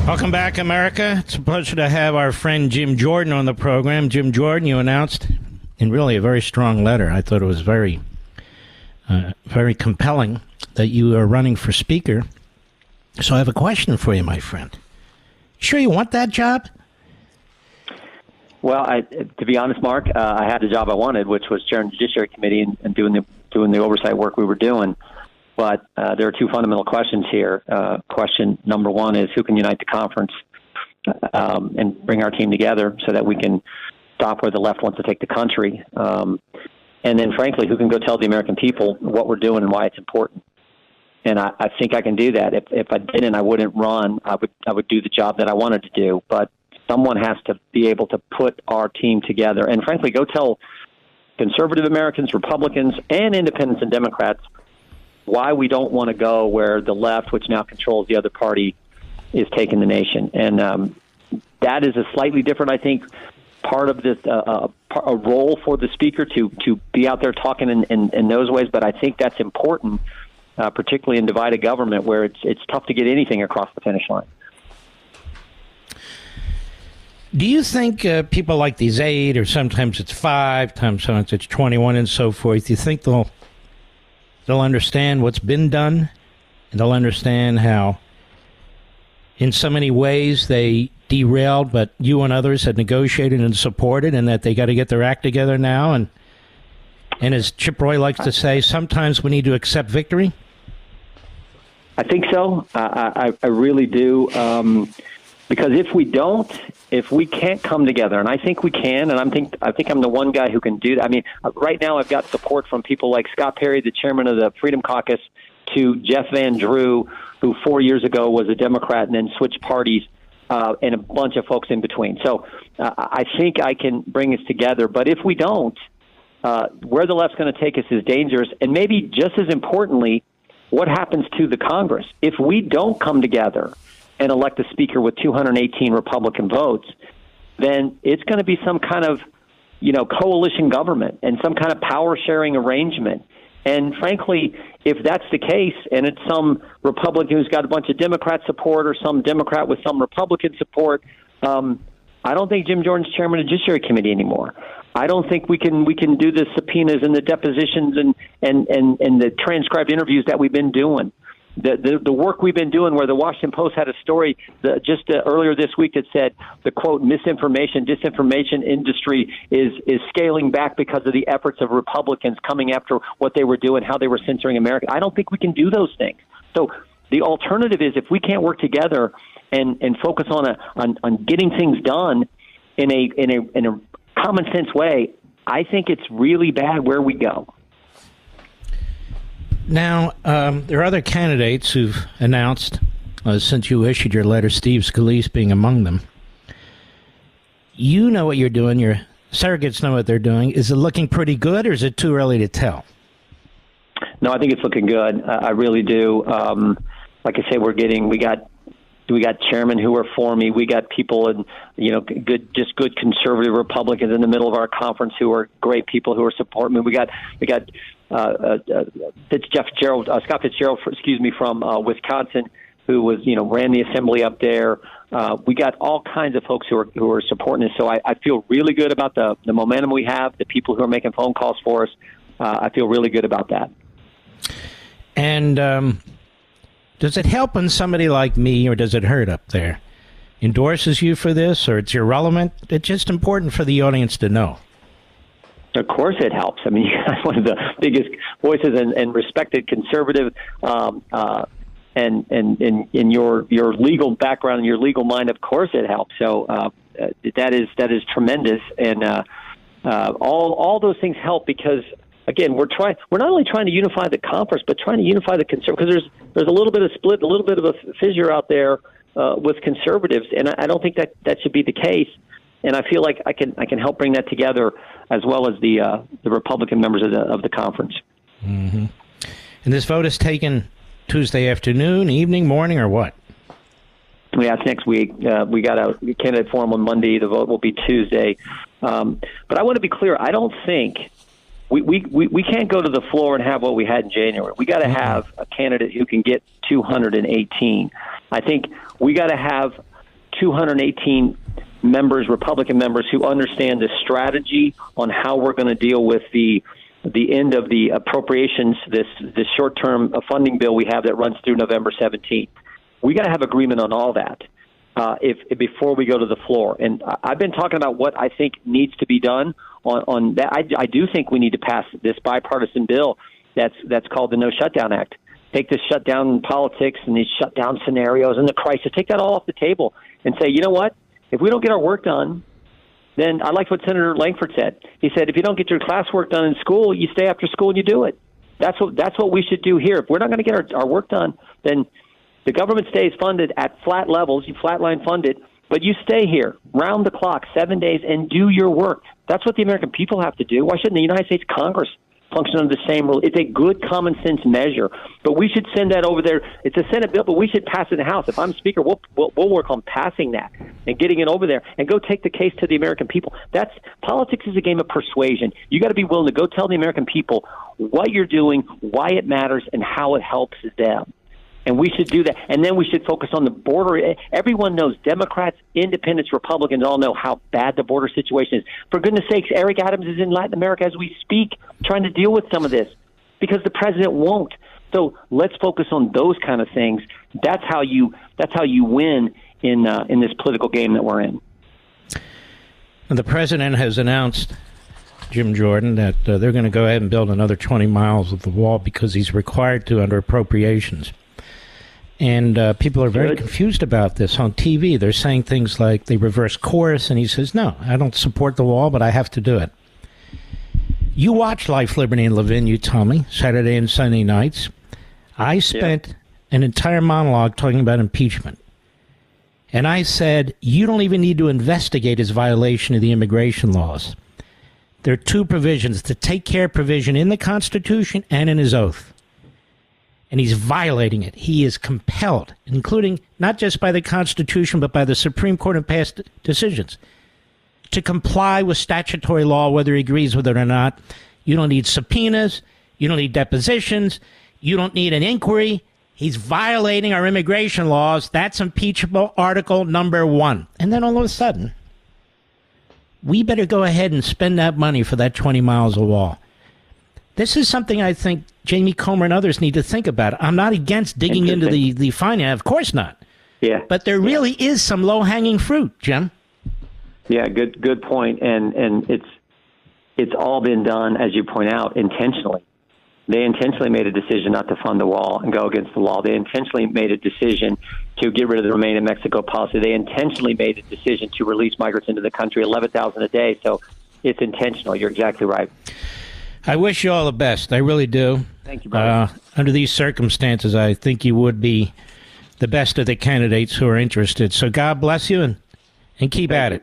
Welcome back, America. It's a pleasure to have our friend Jim Jordan on the program. Jim Jordan, you announced in really a very strong letter. I thought it was very compelling that you are running for Speaker. So I have a question for you, my friend. Sure you want that job? Well, to be honest, Mark, I had the job I wanted, which was chairing the Judiciary Committee and doing the oversight work we were doing. But there are two fundamental questions here. Question number one is who can unite the conference and bring our team together so that we can stop where the left wants to take the country. And then, frankly, who can go tell the American people what we're doing and why it's important. And I think I can do that. If I didn't, I wouldn't run. I would do the job that I wanted to do. But someone has to be able to put our team together and, frankly, go tell conservative Americans, Republicans, and independents and Democrats why we don't want to go where the left, which now controls the other party, is taking the nation. And that is a slightly different, I think, part of this, a role for the speaker to be out there talking in those ways. But I think that's important, particularly in divided government where it's tough to get anything across the finish line. Do you think people like these 8, or sometimes it's 5, sometimes it's 21 and so forth, do you think they'll understand what's been done, and they'll understand how in so many ways they derailed, but you and others had negotiated and supported, and that they got to get their act together now? And as Chip Roy likes to say, sometimes we need to accept victory? I think so. I really do. Because if we can't come together, and I think we can, and I think I'm the one guy who can do that. I mean, right now I've got support from people like Scott Perry, the chairman of the Freedom Caucus, to Jeff Van Drew, who 4 years ago was a Democrat and then switched parties, and a bunch of folks in between. So I think I can bring us together. But if we don't, where the left's going to take us is dangerous. And maybe just as importantly, what happens to the Congress? If we don't come together and elect a speaker with 218 Republican votes, then it's going to be some kind of, coalition government and some kind of power-sharing arrangement. And frankly, if that's the case, and it's some Republican who's got a bunch of Democrat support or some Democrat with some Republican support, I don't think Jim Jordan's chairman of the Judiciary Committee anymore. I don't think we can do the subpoenas and the depositions and the transcribed interviews that we've been doing. The work we've been doing, where the Washington Post had a story earlier this week that said the, quote, disinformation industry is scaling back because of the efforts of Republicans coming after what they were doing, how they were censoring America. I don't think we can do those things. So the alternative is, if we can't work together and focus on getting things done in a common sense way, I think it's really bad where we go. Now, there are other candidates who've announced, since you issued your letter, Steve Scalise being among them. You know what you're doing. Your surrogates know what they're doing. Is it looking pretty good, or is it too early to tell? No, I think it's looking good. I really do. Like I say, we got chairmen who are for me. We got people and good conservative Republicans in the middle of our conference who are great people who are supporting me. We got Scott Fitzgerald, from Wisconsin, who ran the assembly up there. We got all kinds of folks who are supporting us. So I feel really good about the momentum we have, the people who are making phone calls for us. I feel really good about that. And does it help when somebody like me, or does it hurt up there, endorses you for this, or it's irrelevant? It's just important for the audience to know. Of course it helps. I mean, you're one of the biggest voices and respected conservative, and in your legal background and your legal mind, of course it helps. So that is tremendous, and all those things help because, again, we're not only trying to unify the conference, but trying to unify the conservatives, because there's a little bit of split, a little bit of a fissure out there with conservatives, and I don't think that should be the case. And I feel like I can help bring that together, as well as the Republican members of the conference. Mm-hmm. And this vote is taken Tuesday afternoon, evening, morning, or what? Yeah, it's next week. We got a candidate forum on Monday. The vote will be Tuesday. But I want to be clear. I don't think we can't go to the floor and have what we had in January. We got to have a candidate who can get 218. I think we got to have 218 members, Republican members, who understand the strategy on how we're going to deal with the end of the appropriations, this short-term funding bill we have that runs through November 17th. We got to have agreement on all that before we go to the floor. And I've been talking about what I think needs to be done on that. I do think we need to pass this bipartisan bill that's called the No Shutdown Act. Take this shutdown politics and these shutdown scenarios and the crisis, take that all off the table and say, you know what? If we don't get our work done, then I like what Senator Langford said. He said, if you don't get your classwork done in school, you stay after school and you do it. That's what we should do here. If we're not going to get our work done, then the government stays funded at flat levels. You flatline fund it, but you stay here round the clock, 7 days, and do your work. That's what the American people have to do. Why shouldn't the United States Congress function under the same rule? It's a good common sense measure, but we should send that over there. It's a Senate bill, but we should pass it in the House. If I'm Speaker, we'll work on passing that and getting it over there and go take the case to the American people. Politics is a game of persuasion. You got to be willing to go tell the American people what you're doing, why it matters, and how it helps them. And we should do that. And then we should focus on the border. Everyone knows, Democrats, independents, Republicans all know how bad the border situation is. For goodness sakes, Eric Adams is in Latin America as we speak, trying to deal with some of this because the president won't. So let's focus on those kind of things. That's how you win in this political game that we're in. And the president has announced, Jim Jordan, that they're going to go ahead and build another 20 miles of the wall because he's required to under appropriations. And people are very confused about this on TV. They're saying things like they reverse course, and he says, no, I don't support the wall, but I have to do it. You watch Life, Liberty, and Levin, you tell me, Saturday and Sunday nights. I spent an entire monologue talking about impeachment. And I said, you don't even need to investigate his violation of the immigration laws. There are two provisions, the take care provision in the Constitution and in his oath. And he's violating it. He is compelled, including not just by the Constitution, but by the Supreme Court and past decisions, to comply with statutory law, whether he agrees with it or not. You don't need subpoenas. You don't need depositions. You don't need an inquiry. He's violating our immigration laws. That's impeachable Article number 1. And then all of a sudden, we better go ahead and spend that money for that 20 miles of wall. This is something I think Jamie Comer and others need to think about. I'm not against digging into the finance. Of course not. Yeah. But there really is some low-hanging fruit, Jim. Yeah, good point. And it's all been done, as you point out, intentionally. They intentionally made a decision not to fund the wall and go against the law. They intentionally made a decision to get rid of the Remain in Mexico policy. They intentionally made a decision to release migrants into the country, 11,000 a day. So it's intentional. You're exactly right. I wish you all the best. I really do. Thank you, brother. Under these circumstances, I think you would be the best of the candidates who are interested. So God bless you and keep at it.